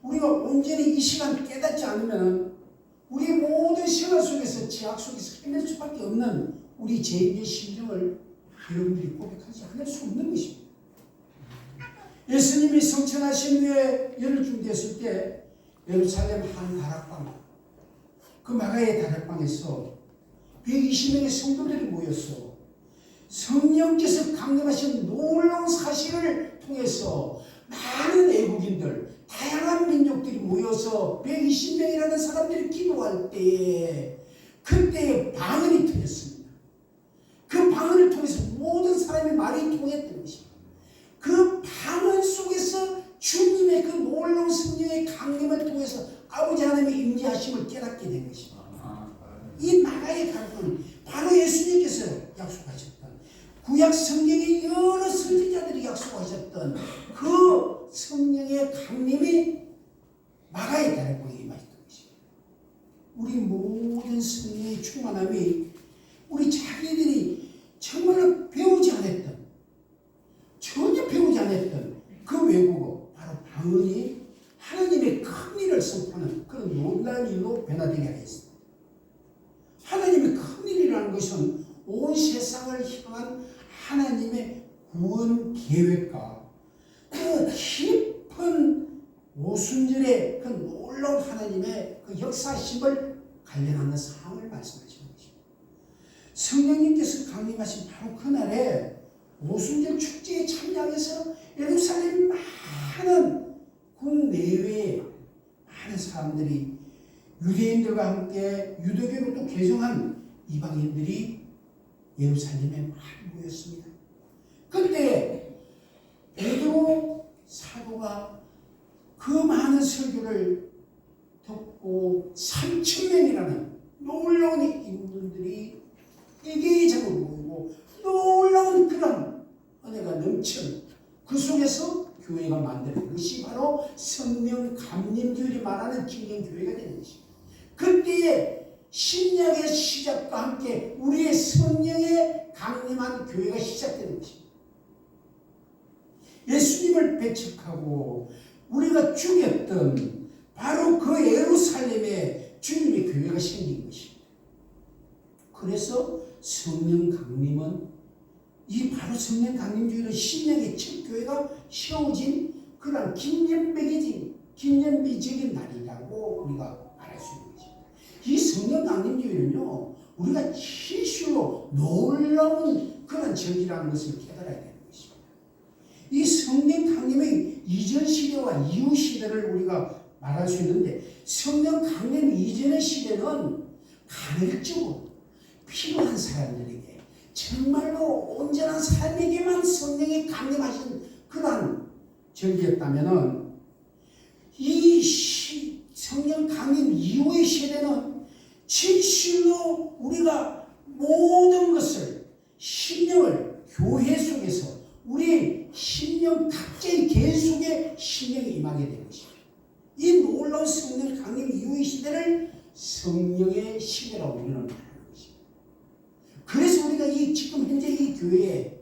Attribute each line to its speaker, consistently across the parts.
Speaker 1: 우리가 온전히 이 시간 깨닫지 않으면 우리 모든 생활 속에서 제약 속에서 헤맬 수밖에 없는 우리 죄인의 심정을 여러분들이 고백하지 않을 수 없는 것입니다. 예수님이 성천하신 후에 열흘 준비했을 때 예루살렘 한 다락방, 그 마가의 다락방에서 120명의 성도들이 모여서 성령께서 강림하신 놀라운 사실을 통해서 많은 외국인들, 다양한 민족들이 모여서 120명이라는 사람들이 기도할 때에 그때에 방언이 터졌습니다. 그 방언을 통해서 모든 사람의 말이 통했던 것입니다. 그 방언 속에서 주님의 그 놀라운 성령의 강림을 통해서 아버지 하나님의 임재하심을 깨닫게 된 것입니다. 이 마가의 가르침은 바로 예수님께서 약속하셨던 구약 성경의 여러 선지자들이 약속하셨던 그 성령의 강림이 마가의 다락방에 임하셨던 것입니다. 우리 모든 성령의 충만함이 우리 자기들이 정말로 배우지 않았던, 전혀 배우지 않았던 그 외국어, 바로 방언이 하나님의 큰 일을 선포하는 그런 놀라운 일로 변화되게 하겠습니다. 하나님의 큰 일이라는 것은 온 세상을 향한 하나님의 구원 계획과 그 깊은 오순절의 그 놀라운 하나님의 그 역사심을 관련하는 사항을 말씀하시는 것입니다. 성령님께서 강림하신 바로 그날에 오순절 축제에 참여해서 예루살렘 많은 국내외의 많은 사람들이 유대인들과 함께 유대교로 또 개종한 이방인들이 예루살렘에 많이 모였습니다. 그때 베드로 사도가 그 많은 설교를 듣고 3,000명이라는 놀라운 인물들이 이기적으로 모이고 놀라운 그런 은혜가 넘치는 그 속에서 교회가 만드는 것이 바로 성령 감림주일이 말하는 기념교회가 되는 것입니다. 그때에 신약의 시작과 함께 우리의 성령의 강림한 교회가 시작되는 것입니다. 예수님을 배척하고 우리가 죽였던 바로 그 예루살렘에 주님의 교회가 생긴 것입니다. 그래서 성령 강림은 이 바로 성령 강림주일은 신약의 첫 교회가 세워진 그런 기념비적인 날이라고 우리가 말할 수 있는 것입니다. 이 성령 강림주일은요, 우리가 실수로 놀라운 그런 절기라는 것을 깨달아야 되는 것입니다. 이 성령 강림의 이전 시대와 이후 시대를 우리가 말할 수 있는데, 성령 강림 이전의 시대는 간헐적으로 필요한 사람들에게 정말로 온전한 삶에게만 성령이 강림하신 그런 절기였다면은 이 성령 강림 이후의 시대는 진실로 우리가 모든 것을 신령을 교회 속에서 우리 신령 각자의 개인 속에 신령이 임하게 된 것입니다. 이 놀라운 성령 강림 이후의 시대를 성령의 시대라고 우리는 말합니다. 그래서 우리가 지금 현재 이 교회에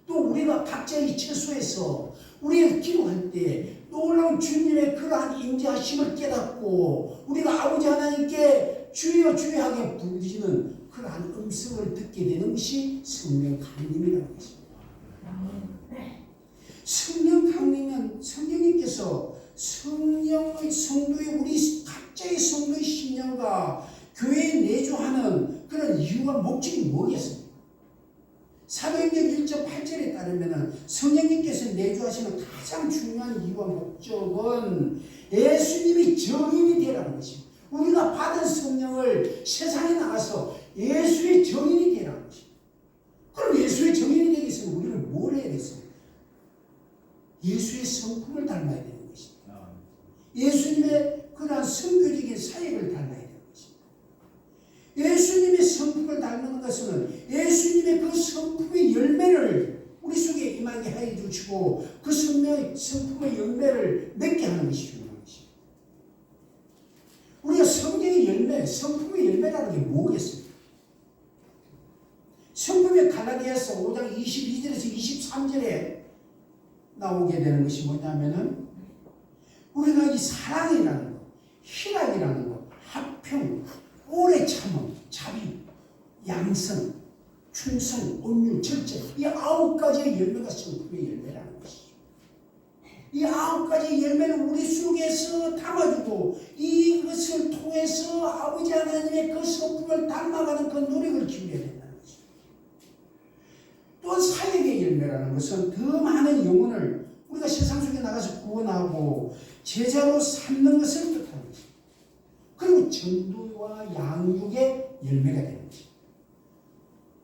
Speaker 1: 또 우리가 각자의 처소에서 우리가 기도할 때 놀라운 주님의 그러한 임재하심을 깨닫고 우리가 아버지 하나님께 주여 주여 하게 부르시는 그러한 음성을 듣게 되는 것이 성령 강림이라는 것입니다. 성령 강림은 성령님께서 성령의 성도의 우리 각자의 성도의 신령과 교회에 내주하는 그런 이유와 목적이 뭐겠습니까? 사도행전 1장 8절에 따르면 성령님께서 내주하시는 가장 중요한 이유와 목적은 예수님이 정인이 되라는 것입니다. 우리가 받은 성령을 세상에 나가서 예수의 정인이 되라는 것입니다. 그럼 예수의 정인이 되기 위해서는 우리는 뭘 해야겠습니까? 예수의 성품을 닮아야 되는 것입니다. 예수님의 그러한 선교적인 사역을 닮아야 됩니다. 예수님의 성품을 닮는 것은 예수님의 그 성품의 열매를 우리 속에 임하게 해 주시고 그 성품의 열매를 맺게 하는 것이 중요한 것입니다. 우리가 성경의 열매, 성품의 열매라는 게 뭐겠습니까? 성품의 갈라디아서 5장 22절에서 23절에 나오게 되는 것이 뭐냐면은 우리가 이 사랑이라는 거, 희락이라는 거, 화평, 오래 참음, 자비, 양성, 충성, 온유, 절제, 이 9가지의 열매가 성품의 열매라는 것이죠. 이 9가지의 열매를 우리 속에서 담아주고 이것을 통해서 아버지 하나님의 그 성품을 닮아가는 그 노력을 기울여야 된다는 것이죠. 또 사역의 열매라는 것은 더 많은 영혼을 우리가 세상 속에 나가서 구원하고 제자로 삼는 것을 뜻하는 것이죠. 그리고 전도와 양육의 열매가 되는 것이죠.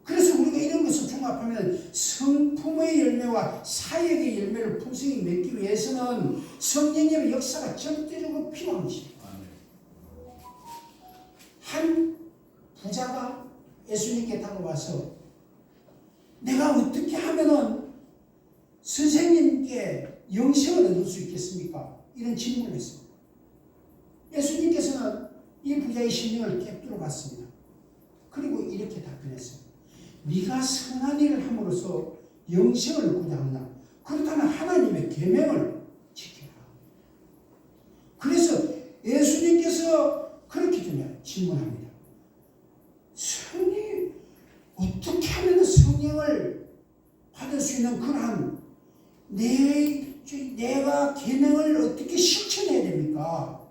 Speaker 1: 그래서 우리가 이런 것을 종합하면 성품의 열매와 사역의 열매를 풍성히 맺기 위해서는 성령님의 역사가 절대적으로 필요한 것입니다. 한 부자가 예수님께 다가와서 내가 어떻게 하면은 선생님께 영생을 얻을 수 있겠습니까? 이런 질문을 했습니다. 예수님께서는 이 부자의 심령을 꿰뚫어 봤습니다. 그리고 이렇게 답변했습니다. 네가 선한 일을 함으로써 영생을 얻고자 하느냐? 그렇다면 하나님의 계명을 지켜라. 그래서 예수님께서 그렇게 좀 질문합니다. 성령 어떻게 하면 성령을 받을 수 있는 그러한 내가 계명을 어떻게 실천해야 됩니까?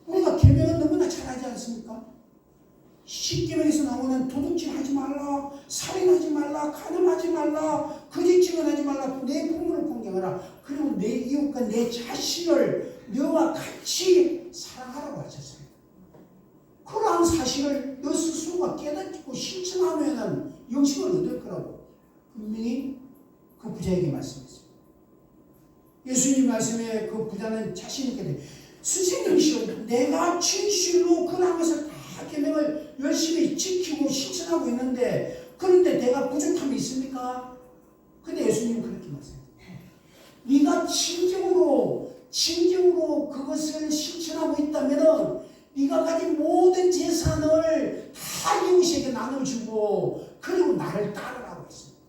Speaker 1: 우리가 계명은 너무나 잘하지 않습니까? 10계명에서 나오는 도둑질 하지 말라, 살인하지 말라, 간음하지 말라, 거짓 증언하지 말라, 내 부모를 공경하라, 그리고 내 이웃과 내 자신을 너와 같이 사랑하라고 하셨어요. 그러한 사실을 너 스스로가 깨닫고 실천하면 영생을 얻을 거라고 분명히 그 부자에게 말씀했습니다. 예수님 말씀에 그 부자는 자신 있게 선생님이시여, 내가 진실로 그러한 것을 다 계명을 열심히 지키고 실천하고 있는데 그런데 내가 부족함이 있습니까? 근데 예수님은 그렇게 말씀해요. 네가 진정으로 그것을 실천하고 있다면 네가 가진 모든 재산을 다 이웃에게 나눠주고 그리고 나를 따르라고 했습니다.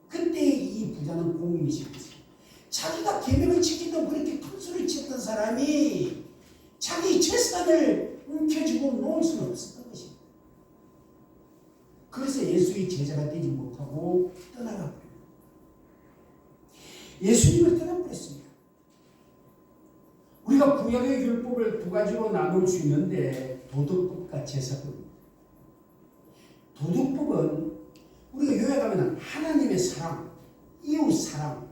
Speaker 1: 그때 이 부자는 공임이 생겼어요. 자기가 계명을 지키던 그렇게 큰 소리를 쳤던 사람이 자기 재산을 움켜쥐고 놓을 수는 없었던 것입니다. 그래서 예수의 제자가 되지 못하고 떠나가 버립니다. 예수님을 떠나버렸습니다. 우리가 구약의 율법을 두 가지로 나눌 수 있는데 도덕법과 제사법입니다. 도덕법은 우리가 요약하면 하나님의 사랑, 이웃 사랑,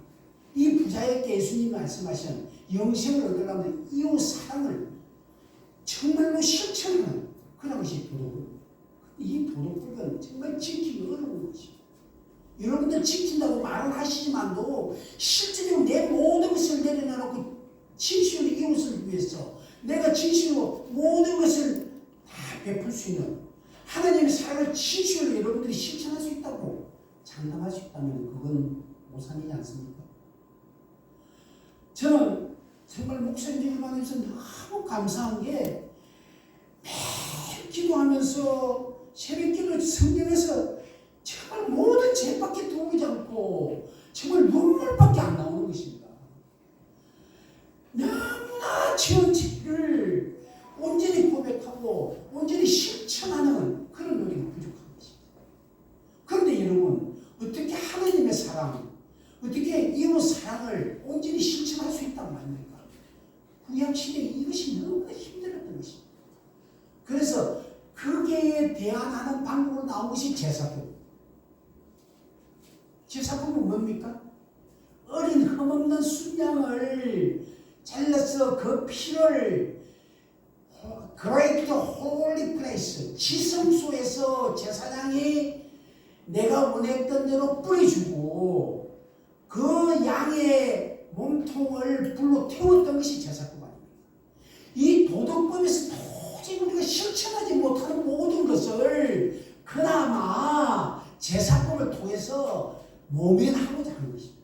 Speaker 1: 이 부자에게 예수님이 말씀하신 영생을 얻으려면 이웃 사랑을 정말로 실천하는 그런 것이 도덕법입니다. 이 도덕법은 정말 지키기 어려운 것입니다. 여러분들 지킨다고 말은 하시지만도 실제로 내 모든 것을 내려놓고 진실로 이웃을 위해서 내가 진실로 모든 것을 다 베풀 수 있는 하나님의 사랑을 진실로 여러분들이 실천할 수 있다고 장담할 수 있다면 그건 오산이지 않습니까? 저는 정말 목사님들을 만나면서 너무 감사한 게 매일 기도하면서 새벽 기도 성경에서 정말 모든 죄밖에 들어오지 않고 정말 눈물밖에 안 나오는 것입니다. 너무나 지은 죄를 온전히 고백하고 온전히 실천하는 그런 노력이 부족한 것입니다. 그런데 여러분, 어떻게 하나님의 사랑, 어떻게 이웃 사랑을 온전히 실천할 수 있단 말입니까? 구약시대에 이것이 너무나 힘들었던 것입니다. 그래서 거기에 대안하는 방법으로 나온 것이 제사법. 제사법은 뭡니까? 어린 흠없는 순양을 잘라서 그 피를 Great Holy Place 지성소에서 제사장이 내가 원했던 대로 뿌려주고 그 양의 몸통을 불로 태웠던 것이 제사법 아닙니까? 이 도덕법에서 도저히 우리가 실천하지 못하는 모든 것을 그나마 제사법을 통해서 모면하고자 하는 것입니다.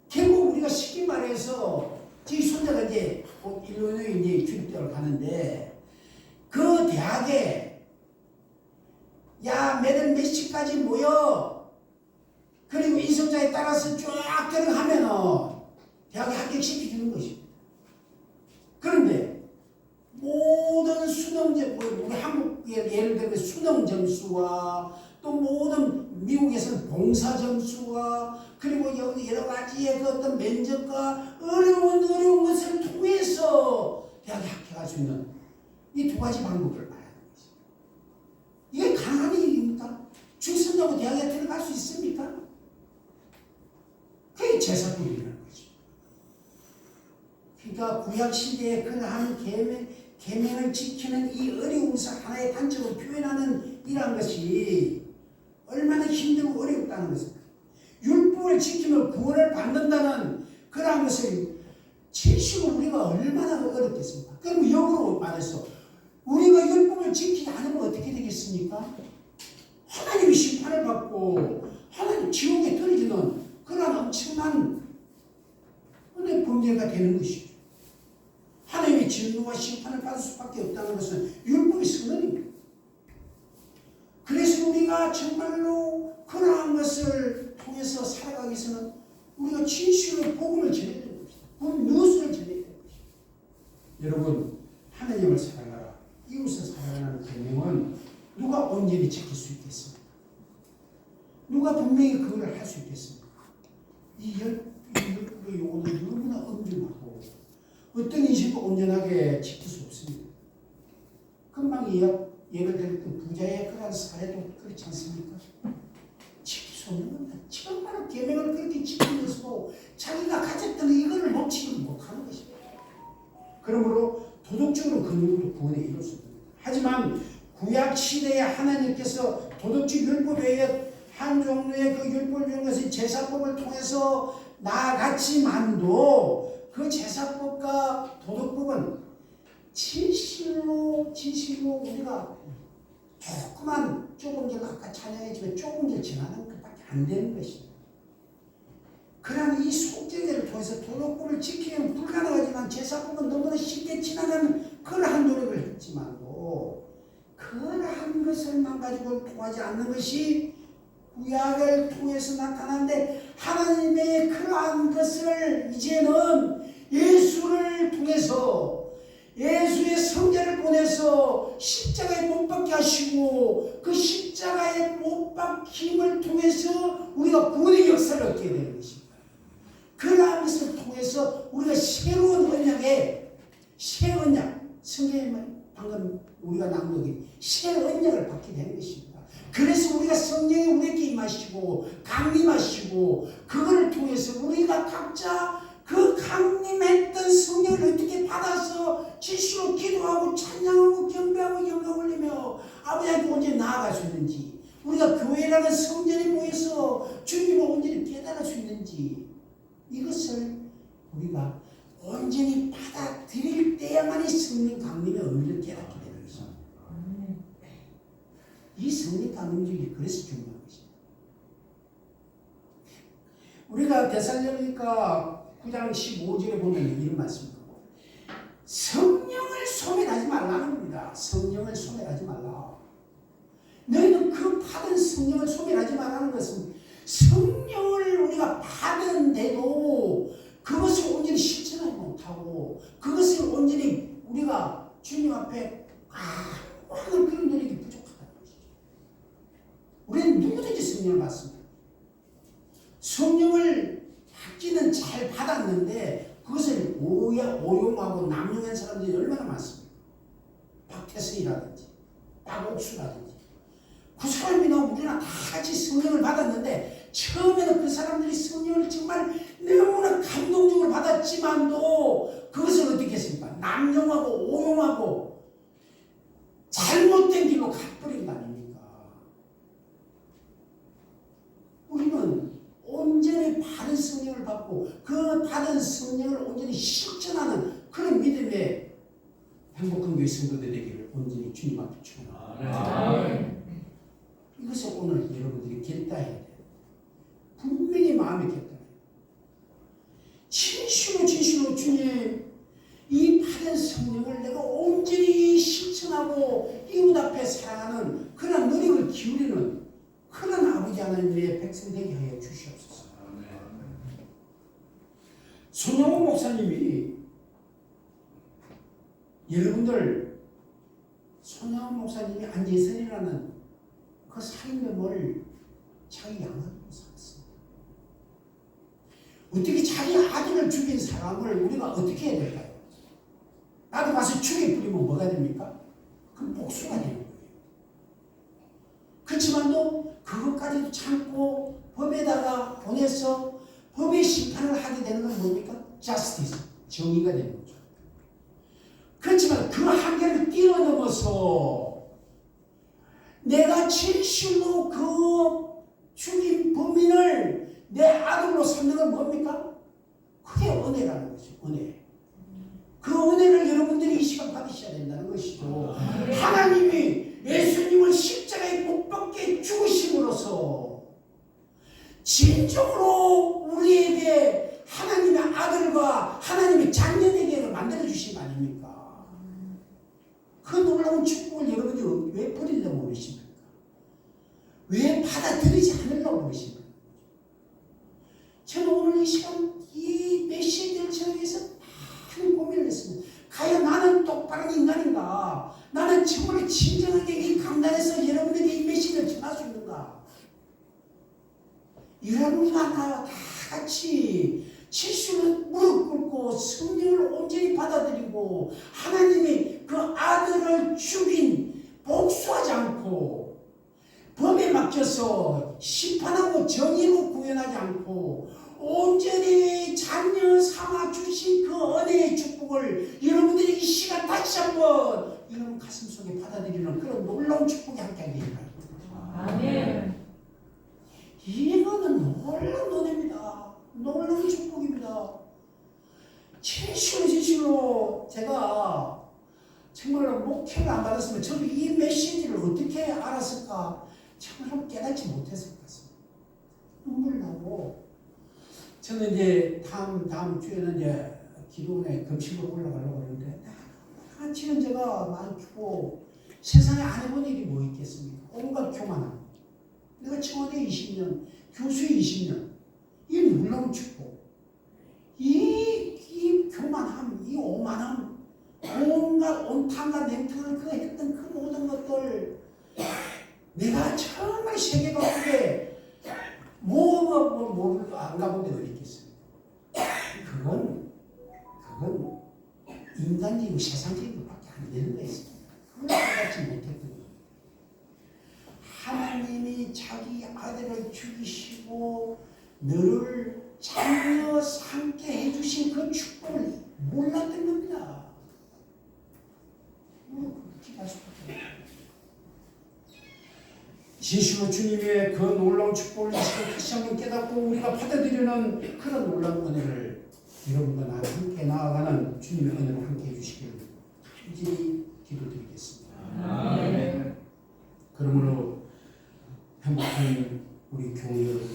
Speaker 1: 결국 우리가 쉽게 말해서 저희 손자가 이제 일본에 이제 교육대학을 가는데 그 대학에 야 매달 몇 시까지 모여 그리고 인성자에 따라서 쫙 들어가면은 대학에 합격시켜주는 것입니다. 그런데 모든 수능, 우리 한국의 예를 들면 수능 점수와 또 모든 미국에서는 봉사 점수와 그리고 여러 가지의 그 어떤 면접과 어려운 것을 통해서 대학에 합격할 수 있는 이 두 가지 방법을 말하는 것입니다. 이게 가능한 일입니까? 죽순다고 대학에 들어갈 수 있습니까? 그게 제사법이라는 거죠. 그러니까 구약시대에 그러한 계명을 지키는 이 어려움에서 하나의 단적으로 표현하는 이러한 것이 얼마나 힘들고 어렵다는 것입니다. 율법을 지키면 구원을 받는다는 그러한 것을 지시고 우리가 얼마나 어렵겠습니까? 그럼 역으로 말해서 우리가 율법을 지키지 않으면 어떻게 되겠습니까? 하나님이 심판을 받고 하나님 지옥에 떨어지는 그런 엄청난 범죄가 되는 것이죠. 하나님의 진노와 심판을 받을 수밖에 없다는 것은 율법의 선언입니다. 그래서 우리가 정말로 그러한 것을 통해서 살아가기 위해서는 우리가 진실로 복음을 전해야 되는 것입니다. 복음 뉴스를 전해야 되는 것입니다. 여러분, 하나님을 사랑하라, 이웃을 사랑하라는 계명은 누가 온전히 지킬 수 있겠습니까? 누가 분명히 그걸 할 수 있겠습니까? 이 율법의 요구는 너무나 엄중하고 어떤 인식도 온전하게 지킬 수 없습니다. 금방 예를 들었던 부자의 그런 사례도 그렇지 않습니까? 지킬 수 없는 겁니다. 정말 계명을 그렇게 지키면서도 자기가 가졌던 이거를 놓치지 못하는 것입니다. 그러므로 도덕적으로 그 누구도 구원에 이룰 수 없습니다. 하지만 구약 시대에 하나님께서 도덕적 율법 외에 한 종류의 그 율법을 주는 것이 제사법을 통해서 나아갔지만도 그 제사법과 도덕법은 진실로 우리가 조금 전 아까 찬양했지만 조금 전 지나는 것밖에 안 되는 것입니다. 그러한 이 속죄제를 통해서 도덕법을 지키기는 불가능하지만 제사법은 너무나 쉽게 지나가는 그러한 노력을 했지만도 그러한 것을만 가지고 통하지 않는 것이 구약을 통해서 나타나는데 하나님의 그러한 것을 이제는 예수를 통해서 예수의 성자를 보내서 십자가에 못 박게 하시고 그 십자가에 못 박힘을 통해서 우리가 구원의 역사를 얻게 되는 것입니다. 그러한 것을 통해서 우리가 새로운 언약에 새 언약, 성경에 방금 우리가 낭독한 새 언약을 받게 되는 것입니다. 그래서 우리가 성령이 우리에게 임하시고 강림하시고 그거를 통해서 우리가 각자 그 강림했던 성령을 어떻게 받아서 지시로 기도하고 찬양하고 경배하고 영광 올리며 아버지한테 온전히 나아갈 수 있는지 우리가 교회라는 성전에 모여서 주님을 온전히 깨달을 수 있는지 이것을 우리가 온전히 받아들일 때야만이 성령 강림의 의미를 깨닫게 되는 것입니다. 이 성령 강림이 그래서 중요한 것입니다. 우리가 데살로니가 9장 15절에 보면 이런 말씀입니다. 성령을 소멸하지 말라는 겁니다. 성령을 소멸하지 말라. 너희는 그 받은 성령을 소멸하지 말라는 것은 성령을 우리가 받은데도 그것을 온전히 실천하지 못하고 그것을 온전히 우리가 주님 앞에 하는 그런 노력이 부족하다는 것이죠. 우리는 누구든지 성령을 받습니다. 성령을 받기는 잘 받았는데 그것을 오용하고 남용한 사람들이 얼마나 많습니까? 박태승이라든지 박옥수라든지 그 사람이나 우리나 다 같이 성령을 받았는데 처음에는 그 사람들이 성령을 정말 너무나 감동적으로 받았지만도 그것을 어떻게 했습니까? 남용하고 오용하고 잘못된 길로 가버린 거 아닙니까? 우리는 온전히 받은 성령을 받고 그 받은 성령을 온전히 실천하는 그런 믿음의 행복한 교회 성도들 되기를 온전히 주님 앞에 축원합니다. 이것을 오늘 여러분들이 결단해야 돼요. 분명히 마음에 결단해요. 진실로 주님 이 받은 성령을 내가 온전히 실천하고 이웃 앞에 사랑하는 그런 노력을 기울이는 그런 아버지 아버지 하나님의 백성 되게 하여 주시옵소서. 손영호 목사님이 여러분들 손영호 목사님이 안예선이라는 그 살인범을 자기 양아들로 삼았습니다. 어떻게 자기 아들을 죽인 사람을 우리가 어떻게 해야 될까요? 나도 가서 죽여 뿌리면 뭐가 됩니까? 그 복수가 되는 거예요. 그렇지만도 그것까지도 참고 법에다가 보내서 법의 심판을 하게 되는 건 뭡니까? justice, 정의가 되는 거죠. 그렇지만 그 한계를 뛰어넘어서 내가 진실로 그 죽인 범인을 내 아들로 삼는 건 뭡니까? 그게 은혜라는 거죠. 은혜. 그 은혜를 여러분들이 이 시간 받으셔야 된다는 것이죠. 하나님이 예수님을 십자가에 못 박게 죽으심으로써 진정으로 우리에게 하나님의 아들과 하나님의 자녀되게 만들어주신 거 아닙니까? 그 놀라운 축복을 여러분이 왜 버리려고 그러십니까? 왜 받아들이지 않으려고 그러십니까? 저는 오늘 이 시간 이 메시지를 전해서 많은 고민을 했습니다. 과연 나는 똑바른 인간인가? 나는 정말 진정하게 이 강단에서 여러분에게 이 메시지를 전할 수 있는가? 여러분과 나와 다 같이 실수로 무릎 꿇고 성령을 온전히 받아들이고 하나님이 그 아들을 죽인 복수하지 않고 법에 맡겨서 심판하고 정의로 구현하지 않고 온전히 자녀 삼아 주신 그 은혜의 축복을 여러분들이 이 시간 다시 한번 여러분 가슴 속에 받아들이는 그런 놀라운 축복이 함께하게 바랍니다.
Speaker 2: 아멘.
Speaker 1: 이거는 놀라운 은혜입니다. 놀라운 축복입니다. 진실로 제가 정말 목회를 안 받았으면 저도 이 메시지를 어떻게 알았을까 정말 깨닫지 못했을 것 같습니다. 눈물 나고 저는 이제 다음 주에는 이제 기도원에 금식으로 올라가려고 하는데 지금 제가 많이 추고 세상에 안 해본 일이 뭐 있겠습니까? 온갖 교만함. 내가 청와대 20년, 교수 20년, 이 놀라운 축복, 이 교만함, 이 오만함, 온갖 온탕과 냉탕을 그 했던 그 모든 것들, 내가 정말 세계가 그게 안 가본 데 어디 있겠습니까? 그건 인간적이고 세상적인 것밖에 안 되는 거였습니다. 그걸 깨닫지 못했던 거예요. 하나님이 자기 아들을 죽이시고 너를 자녀 삼게 해주신 그 축복을 몰랐던 겁니다. 기도할 수밖에 없어요. 진실로 주님의 그 놀라운 축복을 다시 한번 깨닫고 우리가 받아들이는 그런 놀라운 은혜를 여러분과 나와 함께 나아가는 주님의 은혜로 함께 해주시기를 간절히 기도드리겠습니다.
Speaker 2: 아멘.
Speaker 1: 그러므로 행복한 우리 교회 여러분,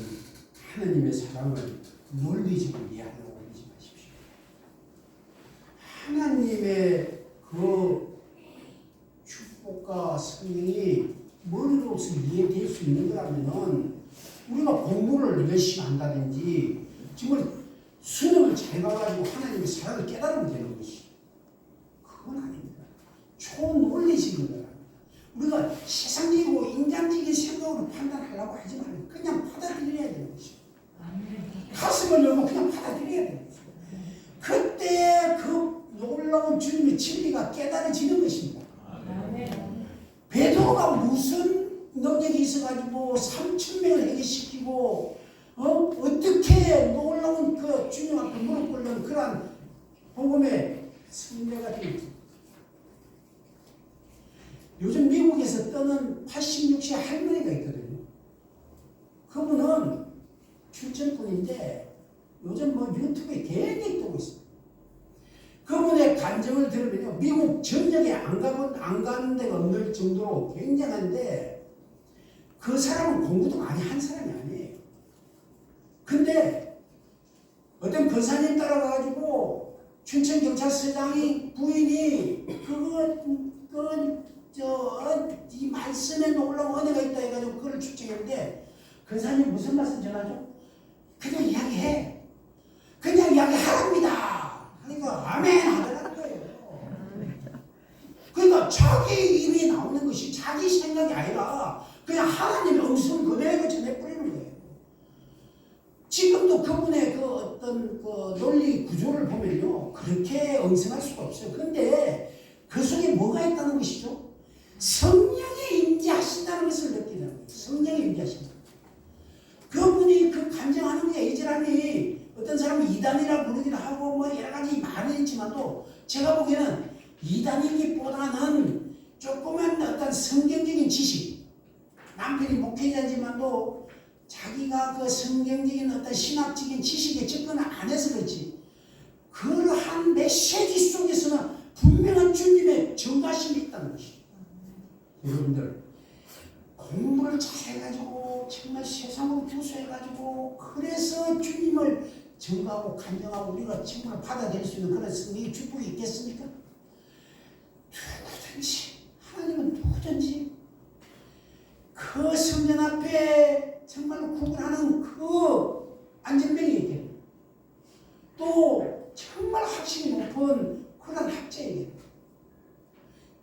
Speaker 1: 하나님의 사랑을 놀리지 이해하려고 하지 마십시오. 하나님의 그 축복과 성령이 머리로서 이해될 수 있는 거라면 우리가 공부를 열심히 한다든지 정말 수능을 잘 가가지고 하나님의 사랑을 깨달으면 되는 것이 그건 아닙니다. 초논리적인 거랍니다. 우리가 세상적이고 인간적인 생각으로 판단하려고 하지 말고 그냥 받아들여야 되는 것이죠. 가슴을 열고 그냥 받아들여야 되는 것이죠. 그때 그 놀라운 주님의 진리가 깨달아지는 것입니다. 베드로가 무슨 능력이 있어가지고 3,000명을 해결시키고 어떻게 놀라운 그 주님 앞에 무릎 꿇는 그러한 복음의 승리가 되는지. 요즘 미국에서 떠는 86세 할머니가 있거든요. 그분은 출전꾼인데 요즘 뭐 유튜브에 굉장히 뜨고 있습니다. 그분의 간증을 들으면요, 미국 전역에 안 가는 데가 없는 정도로 굉장한데 그 사람은 공부도 많이 한 사람이 아니에요. 근데 어떤 권사님 따라가가지고 춘천경찰서장이 부인이 이 말씀에 놀라운 은혜가 있다 해가지고 그걸 추천했는데 근사님 무슨 말씀 전하죠? 그냥 이야기해. 그냥 이야기하랍니다. 그러니까 아멘 하더라는 거예요. 그러니까 자기 입이 나오는 것이 자기 생각이 아니라 그냥 하나님의 음성 그대로 전해버리는 거예요. 지금도 그분의 그 어떤 그 논리 구조를 보면요. 그렇게 응성할 수가 없어요. 그런데 그 속에 뭐가 있다는 것이죠? 성령이 임재하신다는 것을 느끼는 거예요. 성령이 임재하신다. 그분이 그 간증하는 게 이제라니 어떤 사람은 이단이라 부르기도 하고 뭐 여러 가지 말은 있지만도 제가 보기에는 이단이기보다는 조금은 어떤 성경적인 지식, 남편이 목회자지만도 자기가 그 성경적인 어떤 신학적인 지식에 접근을 안 해서 그렇지 그러한 메시지 속에서는 분명한 주님의 정가심이 있다는 것이죠. 여러분들 공부를 잘 해가지고 정말 세상으로 교수해가지고 그래서 주님을 증거하고 간증하고 우리가 정말 받아들일 수 있는 그런 성령의 축복이 있겠습니까? 누구든지 하나님은 누구든지 그 성전 앞에 정말로 구분하는 그 안전병이 있게 또 정말 학식이 높은 그런 학자에게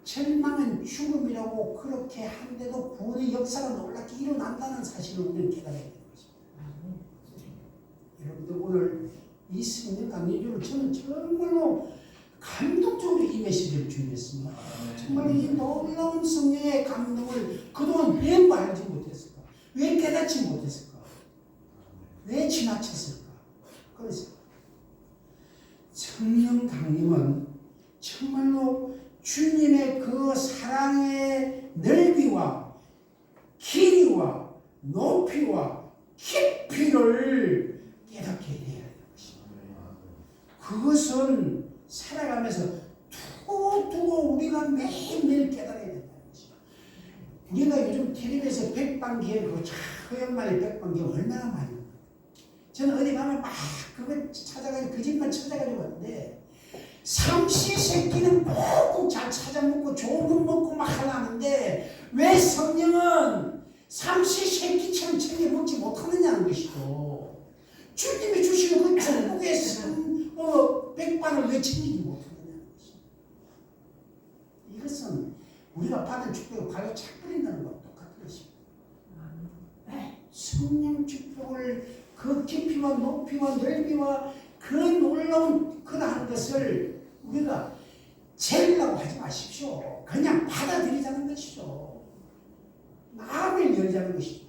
Speaker 1: 절망은 죽음이라고 그렇게 한데도 구원의 역사가 놀랍게 일어난다는 사실을 우리는 깨달아야 되는 것입니다. 여러분들 오늘 이 성령 강림주를 저는 정말로 감동적으로 이 메시지를 준비했습니다. 정말 이 놀라운 성령의 감동을 그동안 왜 알지 못했을까? 왜 깨닫지 못했을까? 왜 지나쳤을까? 그래서 성령 강림은 정말로 주님의 그 사랑의 넓이와 길이와 높이와 깊이를 깨닫게 해야 하는 것입니다. 그것은 살아가면서 두고 우리가 매일매일 깨달아야 된다는 것입니다. 우리가 요즘 텔레비에서 백방기행 그 허영만의 백방기행 얼마나 많이 저는 어디 가면 막 그거 찾아가지고 거짓말 찾아가지고 왔는데 삼시세끼는 꼭꼭 잘 찾아먹고 좋은 거 먹고 막 하려는데 왜 성령은 삼시세끼처럼 챙겨 먹지 못하느냐는 것이죠. 주님이 주시는 그 축복의 백반을 왜 챙기지 못하느냐는 것이죠. 이것은 우리가 받은 축복을 발로 차버린다는 것과 똑같은 것입니다. 성령 축복을 그 깊이와 높이와 넓이와 그 놀라운 그러한 것을 우리가 재려고 하지 마십시오. 그냥 받아들이자는 것이죠. 마음을 열자는 것이죠.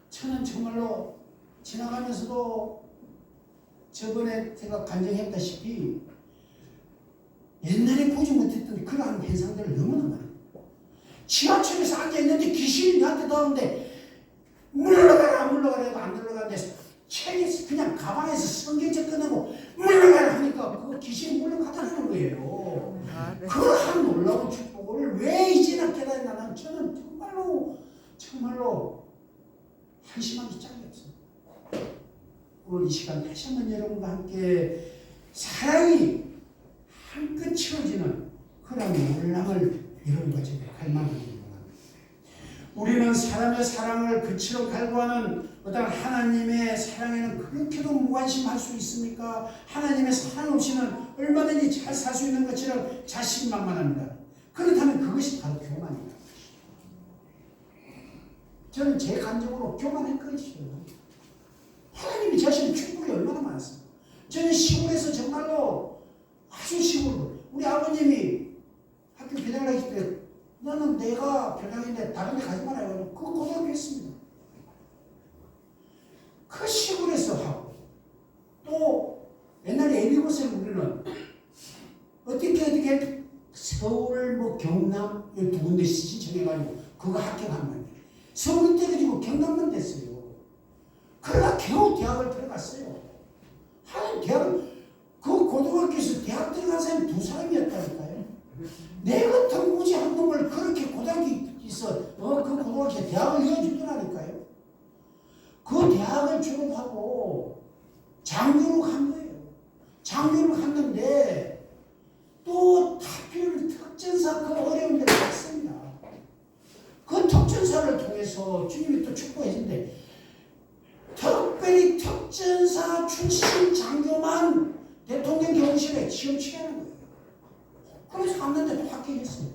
Speaker 1: 저는 정말로 지나가면서도 저번에 제가 간증했다시피 옛날에 보지 못했던 그러한 현상들을 너무나 많아요. 지하철에서 앉아있는데 귀신이 나한테 나오는데 물러가라 해도 안 물러가는데 책에서 그냥 가방에서 성경책 꺼내고 물러가라 하니까 그 귀신이 물러가더라는 거예요. 그러한 놀라운 축복을 왜 이제나 깨달았냐면 저는 정말로 한심하기 짝이 없어요. 오늘 이 시간 다시 한번 여러분과 함께 사랑이 한껏 채워지는 그런 놀람을 여러분과 제가 갈망합니다. 우리는 사람의 사랑을 그처럼 갈구하는 어떤 하나님의 사랑에는 그렇게도 무관심할 수 있습니까? 하나님의 사랑 없이는 얼마든지 잘 살 수 있는 것처럼 자신만만합니다. 그렇다면 그것이 바로 교만입니다. 저는 제 감정으로 교만했거든요. 하나님이 자신의 축복이 얼마나 많았어요. 저는 시골에서 정말로 아주 시골로 우리 아버님이 학교 배당을 하실 때 너는 내가 별장인데 다른 데 가지 말아요. 그거 고등학교 했습니다. 그 시골에서 하고 또 옛날에 애비고스를 우리는 어떻게 서울 뭐 경남 이 두 군데 신청해가지고 그거 합격한 거예요. 서울이 때려지고 경남만 됐어요. 그러다 겨우 대학을 들어갔어요. 하나님 대학을 그 고등학교에서 대학 들어간 사람이 2사람이었다니까요. 내 같은 무지 한 놈을 그렇게 고등학교에서 그 고등학교에 대학을 이어주더라니까요. 그 대학을 졸업하고 장교로 간 거예요. 장교를 갔는데 또 하필 특전사 그 어려운 데를 갔습니다. 그 특전사를 통해서 주님이 또 축복해주는데 대통령 경호실에 시험 치라는 거예요. 그래서 갔는데도 합격했어요.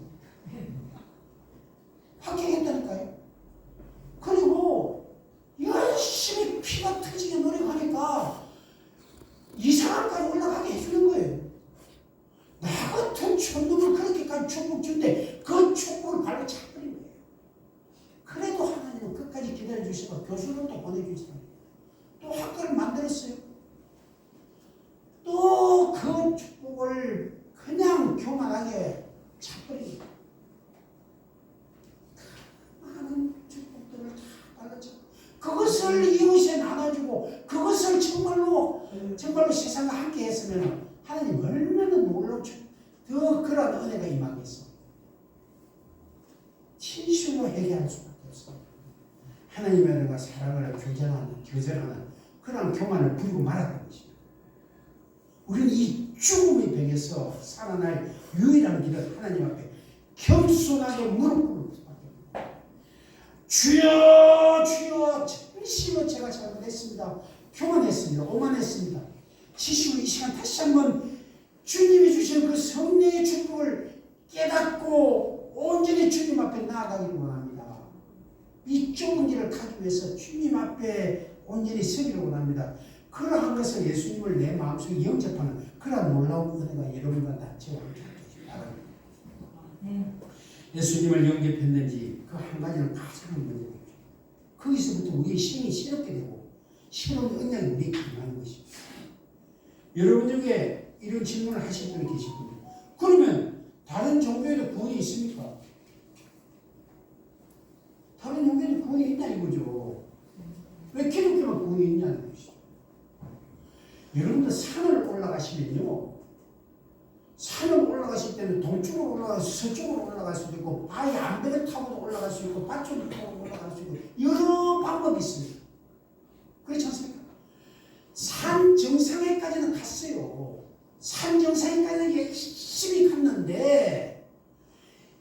Speaker 1: 합격했다니까요. 그리고 열심히 피가 터지게 노력하니까 이상한까지 올라가게 해주는 거예요. 나 같은 촌놈을 그렇게까지 축복 준대 그 축복을 발로 차버린 거예요. 그래도 하나님은 끝까지 기다려주시고 교수를 또 보내주시고 또 학교를 만들었어요. 또 그 축복을 그냥 교만하게 차버린 거예요. 많은 축복들을 다 발라쳐 그것을 이웃에 나눠주고 그것을 정말로 세상과 함께 했으면 하나님 얼마나 놀랍죠. 더 그런 은혜가 임하겠어. 진실로 회개할 수밖에 없어. 하나님의 은혜가 사랑을 교제하는 그런 교만을 부리고 말았던 것입니다. 우리는 이 죽음의 벽에서 살아날 유일한 길은 하나님 앞에 겸손하게 무릎 꿇는 수밖에 없습니다. 주여 주여 진심으로 제가 잘못했습니다. 교만했습니다. 오만했습니다. 진심으로 이 시간 다시 한번 주님이 주신 그 성령의 축복을 깨닫고 온전히 주님 앞에 나아가기를 원합니다. 이 좁은 길을 가기 위해서 주님 앞에 온전히 서기를 원합니다. 그러한 것을 예수님을 내 마음속에 영접하는 그러한 놀라운 은혜가 여러분과 다 저와 함께 하시기 바랍니다. 예수님을 영접했는지 그 한 가지는 가장 먼저 거기서부터 우리의 신이 새롭게 되고 새로운 언약이 우리에게 임하는 것입니다. 여러분 중에 이런 질문을 하실 분이 계실 겁니다. 그러면 다른 종교에도 구원이 있습니까? 다른 종교에도 구원이 있다 이거죠. 왜 기독교만 구원이 있냐는 것이죠. 여러분들 산을 올라가시면요. 산을 올라가실 때는 동쪽으로 올라가서 서쪽으로 올라갈 수도 있고 바위 암벽을 타고도 올라갈 수 있고 밭쪽을 타고 올라갈 수 있고 여러 방법이 있습니다. 그렇지 않습니까? 산 정상에까지는 갔어요. 산 정상에까지는 열심히 갔는데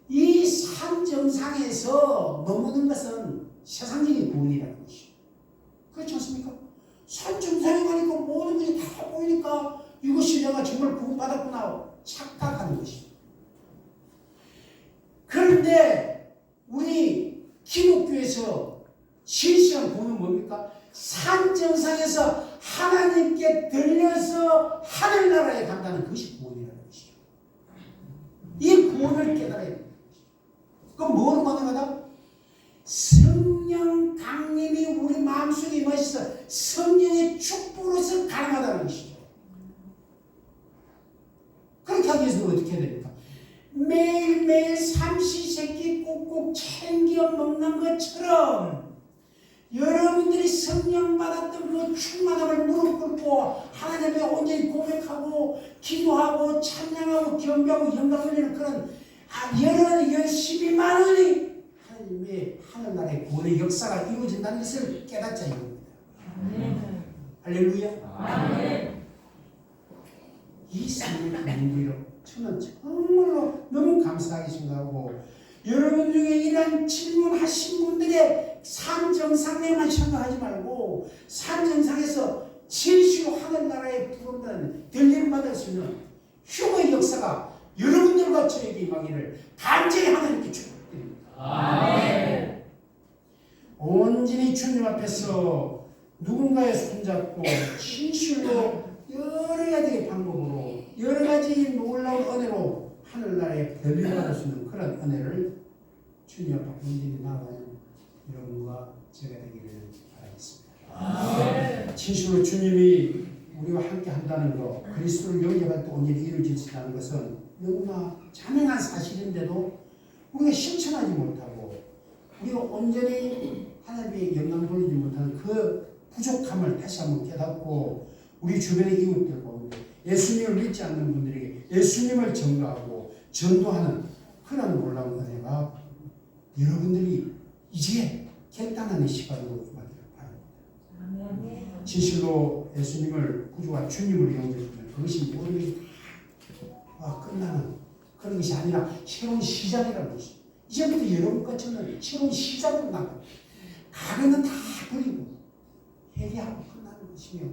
Speaker 1: 이 산 정상에서 머무는 것은 세상적인 구원이라는 것이죠. 그렇지 않습니까? 산 정상에 가니까 모든 것이 다 보이니까 이것이 내가 정말 구원받았구나 착각하는 것입니다. 그런데 우리 기독교에서 진실한 구원은 뭡니까? 산 정상에서 하나님께 들려서 하늘나라에 간다는 것이 구원이라는 것이죠. 이 구원을 깨달아야 됩니다. 그럼 뭐로 가능하다? 성령 강림이 우리 마음속에 임하셔서 성령의 축복으로서 가능하다는 것이죠. 그렇게 하기 위해서 어떻게 해야 됩니까? 매일매일 삼시세끼 꼭꼭 챙겨 먹는 것처럼 여러분들이 성령 받았던 그 충만함을 무릎 꿇고 하나님 앞에 온전히 고백하고 기도하고 찬양하고 경배하고 영광 돌리는 그런 열심히 많으니 하나님의 하늘나라의 구원의 역사가 이루어진다는 것을 깨닫자 이겁니다. 할렐루야. 이 성령 강림으로 저는 정말로 너무 감사하게 생각하고 여러분 중에 이런 질문하신 분들의 산 정상에만 생각하지 말고 산 정상에서 진실로 하늘나라에 부름받는 들림 받을 수 있는 휴거의 역사가 여러분들과 저에게 임하기를 간절히 하나님께 축복드립니다. 온전히 주님 앞에서 누군가의 손잡고 진실로 여러 가지 방법으로 여러 가지 놀라운 은혜로 하늘나라에 변화받을 수 있는 그런 은혜를 주님 앞에 온전히 나아가는 여러분과 제가 되기를 바라겠습니다. 진실로 주님이 우리와 함께 한다는 것, 그리스도를 영접할 때 온전히 이루어진다는 것은 너무나 자명한 사실인데도 우리가 실천하지 못하고 우리가 온전히 하나님의 영광 돌리지 못하는 그 부족함을 다시 한번 깨닫고 우리 주변의 이웃들 가운데 예수님을 믿지 않는 분들에게 예수님을 전가하고 전도하는 그런 놀라운 은혜가 여러분들이 이제 결단하는 시간으로 임하기를 바랍니다. 진실로 예수님을 구주와 주님으로 영접하면 그것이 모든 것이 다 끝나는 그런 것이 아니라 새로운 시작이라는 것이 이제부터 여러분과 저는 새로운 시작으로 나갑니다. 가면은 다 버리고 회개하고 끝나는 것이며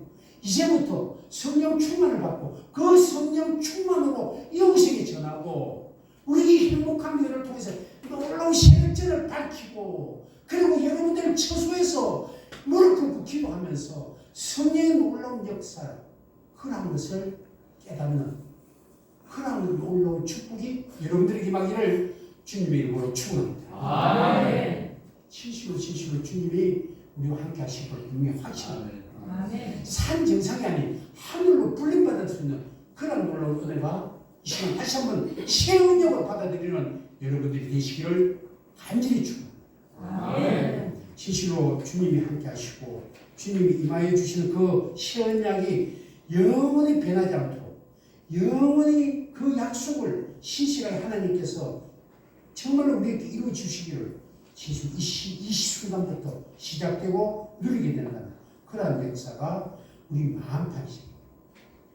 Speaker 1: 이제부터 성령 충만을 받고 그 성령 충만으로 이웃에게 전하고 우리 행복한 일을 통해서 놀라운 새벽전을 밝히고 그리고 여러분들 처소에서 무릎 꿇고 기도하면서 성령의 놀라운 역사 그런 것을 깨닫는 그런 놀라운 축복이 여러분들에게 임하기를 주님의 이름으로 축원합니다.
Speaker 2: 아멘.
Speaker 1: 진실로 주님이 우리와 함께 하실 걸 분명히 확신합니다.
Speaker 2: 아멘.
Speaker 1: 산 정상이 아닌 하늘로 불림받을 수 있는 그런 놀라운 은혜가 이 시간 다시 한번 새 은혜로 받아들이는 여러분들이 되시기를 간절히 축원합니다.
Speaker 2: 아멘.
Speaker 1: 진실로 주님이 함께 하시고 주님이 임하여 주시는 그 새 언약이 영원히 변하지 않도록 영원히 그 약속을 신실하게 하나님께서 정말로 우리에게 이루어 주시기를 이 순간부터 시작되고 누리게 된다는 그러한 역사가 우리 마음판이십니다.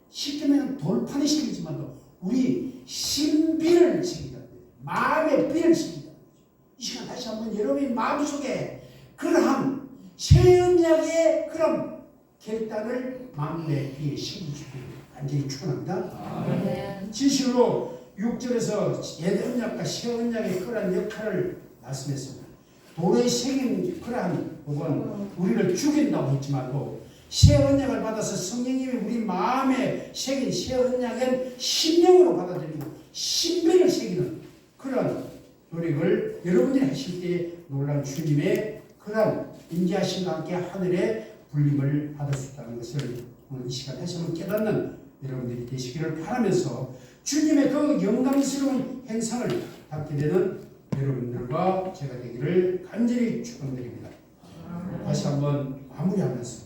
Speaker 1: 쉽게 말하면 돌판이 시키지만도 우리 신비를 시키다. 마음의 비를 시키다. 이 시간 다시 한번 여러분의 마음속에 그러한 새 언약의 그런 결단을 마음의 비에 심어주기를 간절히 축원합니다. 진실로 6절에서 옛 언약과 새 언약의 그러한 역할을 말씀했습니다. 돌에 새긴 그러한 혹은 우리를 죽인다고 했지만도 새 언약을 받아서 성령님이 우리 마음에 새긴 새 언약은 심령으로 받아들이고 신비를 새기는 그런 노력을 여러분들이 하실 때 놀라운 주님의 그런 인자하심과 함께 하늘의 불림을 받을 수 있다는 것을 오늘 이 시간 다시 한번 깨닫는 여러분들이 되시기를 바라면서 주님의 그 영광스러운 행상을 받게 되는 여러분들과 제가 되기를 간절히 축원드립니다. 다시 한번 마무리하면서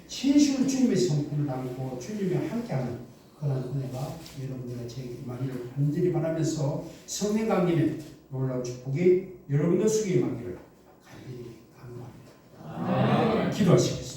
Speaker 1: 진실로 주님의 성품을 담고 주님이 함께하는 그런 은혜가 여러분들과 제게 임하기를 간절히 바라면서 성령 강림의 놀라운 축복이 여러분들 속에 임하기를 간절히 간구합니다. 기도하시겠습니다.